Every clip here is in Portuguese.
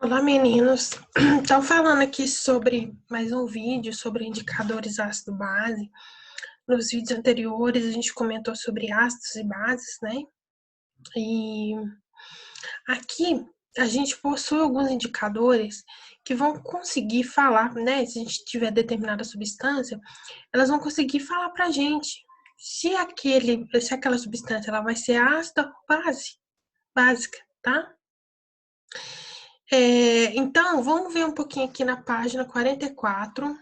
Olá, meninos. Estão falando aqui sobre mais um vídeo sobre indicadores ácido-base. Nos vídeos anteriores, a gente comentou sobre ácidos e bases, né? E aqui a gente possui alguns indicadores que vão conseguir falar, né? Se a gente tiver determinada substância, elas vão conseguir falar pra gente se aquela substância ela vai ser ácida ou básica, tá? Então, vamos ver um pouquinho aqui na página 44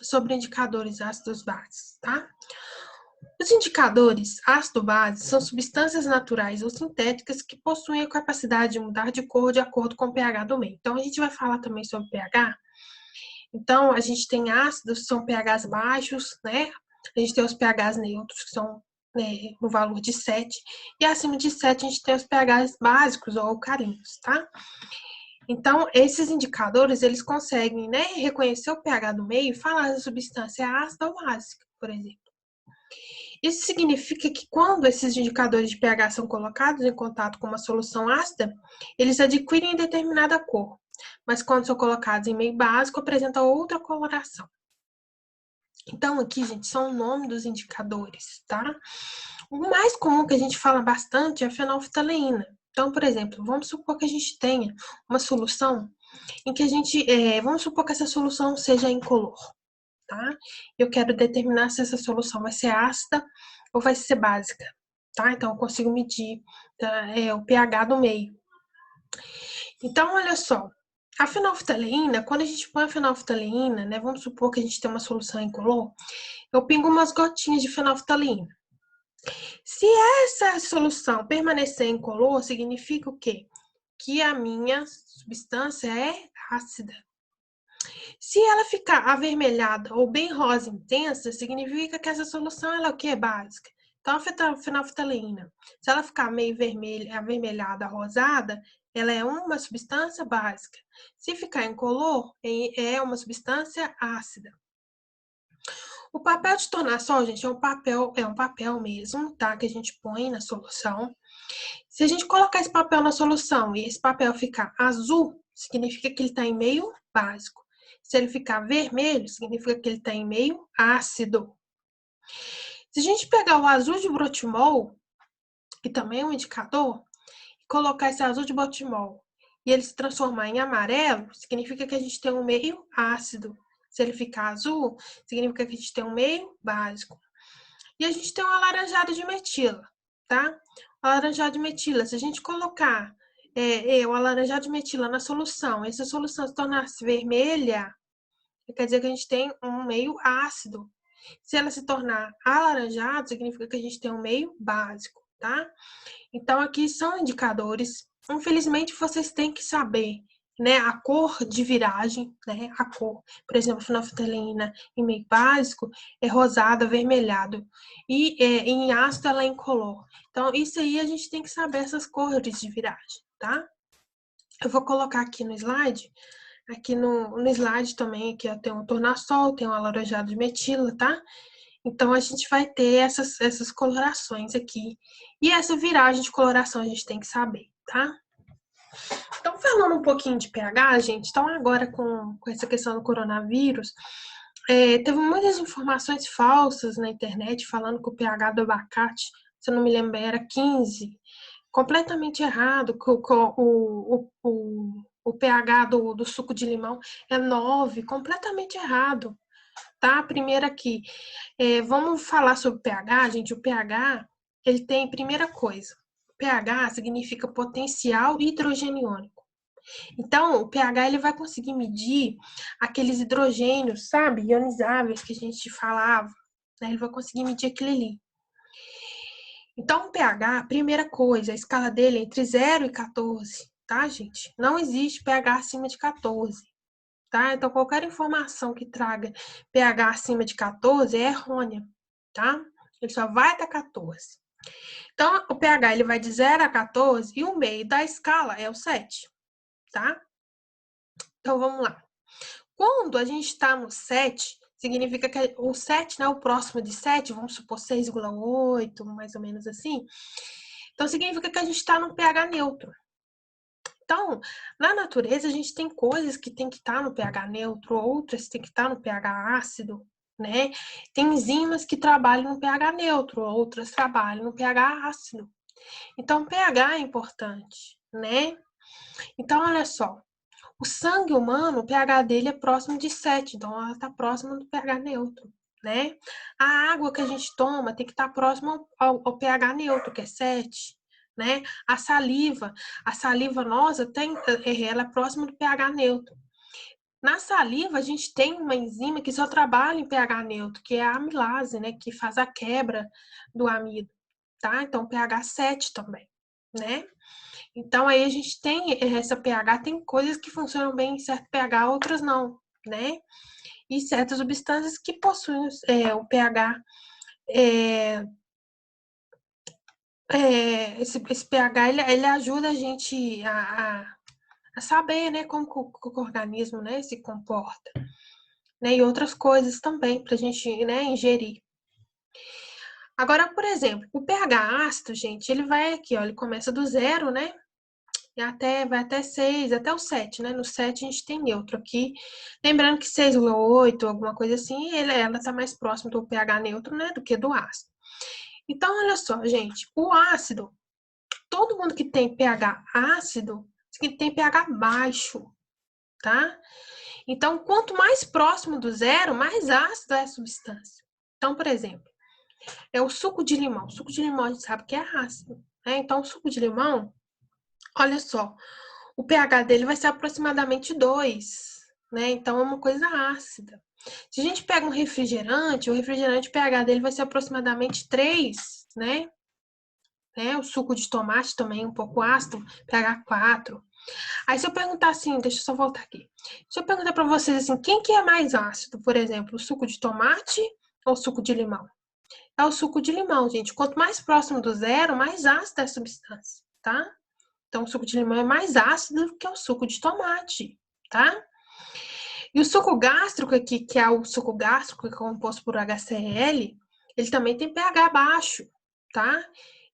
sobre indicadores ácidos-bases, tá? Os indicadores ácido-base são substâncias naturais ou sintéticas que possuem a capacidade de mudar de cor de acordo com o pH do meio. Então, a gente vai falar também sobre pH. Então, a gente tem ácidos que são pHs baixos, né? A gente tem os pHs neutros, que são no valor de 7. E acima de 7, a gente tem os pHs básicos ou alcalinos, tá? Então, esses indicadores, eles conseguem, né, reconhecer o pH do meio e falar se a substância é ácida ou básica, por exemplo. Isso significa que quando esses indicadores de pH são colocados em contato com uma solução ácida, eles adquirem determinada cor, mas quando são colocados em meio básico, apresentam outra coloração. Então, aqui, gente, são o nome dos indicadores, tá? O mais comum que a gente fala bastante é a fenolftaleína. Então, por exemplo, vamos supor que a gente tenha uma solução em que vamos supor que essa solução seja incolor, tá? Eu quero determinar se essa solução vai ser ácida ou vai ser básica, tá? Então, eu consigo medir o pH do meio. Então, olha só, a fenolftaleína, quando a gente põe a fenolftaleína, né, vamos supor que a gente tem uma solução incolor, eu pingo umas gotinhas de fenolftaleína. Se essa solução permanecer incolor, significa o quê? Que a minha substância é ácida. Se ela ficar avermelhada ou bem rosa intensa, significa que essa solução ela é o que? É básica. Então, a fenolftaleína, se ela ficar meio vermelha, avermelhada, rosada, ela é uma substância básica. Se ficar incolor, é uma substância ácida. O papel de tornassol, gente, é um papel mesmo, tá? Que a gente põe na solução. Se a gente colocar esse papel na solução e esse papel ficar azul, significa que ele está em meio básico. Se ele ficar vermelho, significa que ele está em meio ácido. Se a gente pegar o azul de Brotimol, que também é um indicador, e colocar esse azul de Brotimol e ele se transformar em amarelo, significa que a gente tem um meio ácido. Se ele ficar azul, significa que a gente tem um meio básico. E a gente tem um alaranjado de metila, tá? O alaranjado de metila, se a gente colocar o alaranjado de metila na solução, essa solução se tornasse vermelha, quer dizer que a gente tem um meio ácido. Se ela se tornar alaranjado, significa que a gente tem um meio básico, tá? Então, aqui são indicadores. Infelizmente, vocês têm que saber, né, a cor de viragem, né, a cor. Por exemplo, a fenolftaleína em meio básico é rosado, avermelhado. E em ácido ela é incolor. Então, isso aí a gente tem que saber essas cores de viragem, tá? Eu vou colocar aqui no slide. Aqui no slide também, aqui ó, tem um tornassol, tem um alaranjado de metila, tá? Então, a gente vai ter essas colorações aqui. E essa viragem de coloração a gente tem que saber, tá? Então, falando um pouquinho de pH, gente, então agora com essa questão do coronavírus, teve muitas informações falsas na internet falando que o pH do abacate, se eu não me lembro, era 15. Completamente errado, que o pH do suco de limão é 9, completamente errado. Tá? Primeiro aqui, vamos falar sobre pH, gente. O pH, ele tem, primeira coisa, pH significa potencial hidrogeniônico. Então, o pH, ele vai conseguir medir aqueles hidrogênios, sabe, ionizáveis que a gente falava, né? Ele vai conseguir medir aquilo ali. Então, o pH, primeira coisa, a escala dele é entre 0 e 14, tá, gente? Não existe pH acima de 14. Tá? Então, qualquer informação que traga pH acima de 14 é errônea, tá? Ele só vai até 14. Então, o pH ele vai de 0 a 14 e o meio da escala é o 7, tá? Então, vamos lá. Quando a gente está no 7, significa que o 7, né, o próximo de 7, vamos supor 6,8, mais ou menos assim. Então, significa que a gente está no pH neutro. Então, na natureza, a gente tem coisas que tem que estar no pH neutro, outras tem que estar no pH ácido, né? Tem enzimas que trabalham no pH neutro, outras trabalham no pH ácido. Então, pH é importante, né? Então, olha só, o sangue humano, o pH dele é próximo de 7, então ela está próxima do pH neutro, né? A água que a gente toma tem que estar próxima ao pH neutro, que é 7, né? A saliva nossa ela é próxima do pH neutro. Na saliva, a gente tem uma enzima que só trabalha em pH neutro, que é a amilase, né? Que faz a quebra do amido, tá? Então, pH 7 também, né? Então, aí a gente tem essa pH, tem coisas que funcionam bem em certo pH, outras não, né? E certas substâncias que possuem o pH, esse pH, ele ajuda a gente a saber, né, como que o organismo, né, se comporta, né? E outras coisas também para a gente, né, ingerir. Agora, por exemplo, o pH ácido, gente, ele vai aqui, ó, ele começa do 0, né? E vai até 6, até o 7, né? No 7 a gente tem neutro aqui. Lembrando que 6,8, alguma coisa assim, ela tá mais próximo do pH neutro, né? Do que do ácido. Então, olha só, gente. O ácido, todo mundo que tem pH ácido, que tem pH baixo, tá? Então, quanto mais próximo do 0, mais ácida é a substância. Então, por exemplo, é o suco de limão. O suco de limão a gente sabe que é ácido, né? Então, o suco de limão, olha só, o pH dele vai ser aproximadamente 2, né? Então, é uma coisa ácida. Se a gente pega um refrigerante, o refrigerante, o pH dele vai ser aproximadamente 3, né? O suco de tomate também, um pouco ácido, pH 4. Aí, se eu perguntar assim, deixa eu só voltar aqui. Se eu perguntar para vocês assim, quem que é mais ácido? Por exemplo, o suco de tomate ou o suco de limão? É o suco de limão, gente. Quanto mais próximo do 0, mais ácida é a substância, tá? Então, o suco de limão é mais ácido do que o suco de tomate, tá? E o suco gástrico aqui, que é o suco gástrico, que é composto por HCl, ele também tem pH baixo, tá?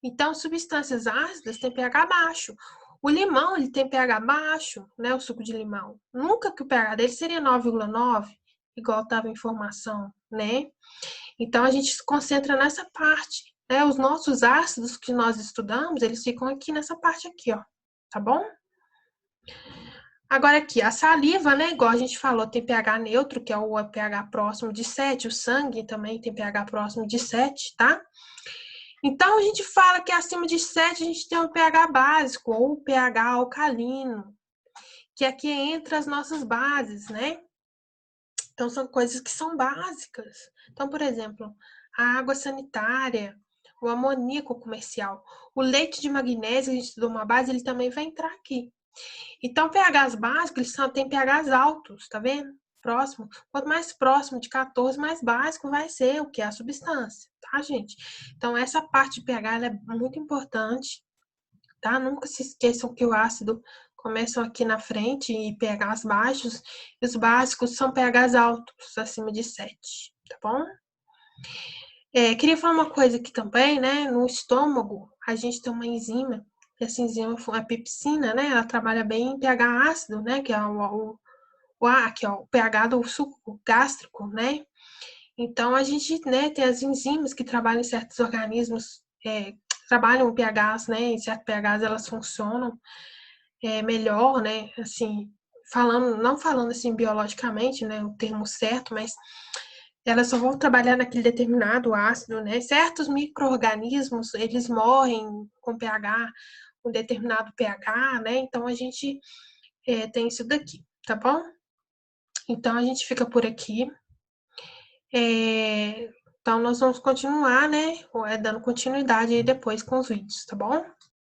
Então, substâncias ácidas têm pH baixo. O limão, ele tem pH baixo, né? O suco de limão. Nunca que o pH dele seria 9,9, igual estava a informação, né? Então, a gente se concentra nessa parte, né? Os nossos ácidos que nós estudamos, eles ficam aqui nessa parte aqui, ó. Tá bom? Agora aqui, a saliva, né, igual a gente falou, tem pH neutro, que é o pH próximo de 7, o sangue também tem pH próximo de 7, tá? Então, a gente fala que acima de 7 a gente tem um pH básico, ou pH alcalino, que aqui entra as nossas bases, né? Então, são coisas que são básicas. Então, por exemplo, a água sanitária, o amoníaco comercial, o leite de magnésio, a gente estudou uma base, ele também vai entrar aqui. Então, pHs básicos, eles têm pHs altos, tá vendo? Próximo. Quanto mais próximo de 14, mais básico vai ser o que é a substância, tá, gente? Então, essa parte de pH ela é muito importante, tá? Nunca se esqueçam que o ácido começam aqui na frente e pHs baixos, e os básicos são pHs altos, acima de 7, tá bom? Queria falar uma coisa aqui também, né? No estômago, a gente tem uma enzima, essa enzima é a pepsina, né? Ela trabalha bem em pH ácido, né? Que é aqui, ó, o pH do suco gástrico, né? Então, a gente, né, tem as enzimas que trabalham em certos organismos, trabalham em pHs, né? Em certos pHs elas funcionam melhor, né? Assim, não falando assim biologicamente, né? O termo certo, mas elas só vão trabalhar naquele determinado ácido, né? Certos micro-organismos, eles morrem com pH, um determinado pH, né? Então, a gente tem isso daqui, tá bom? Então, a gente fica por aqui. Então, nós vamos continuar, né? Dando continuidade aí depois com os vídeos, tá bom?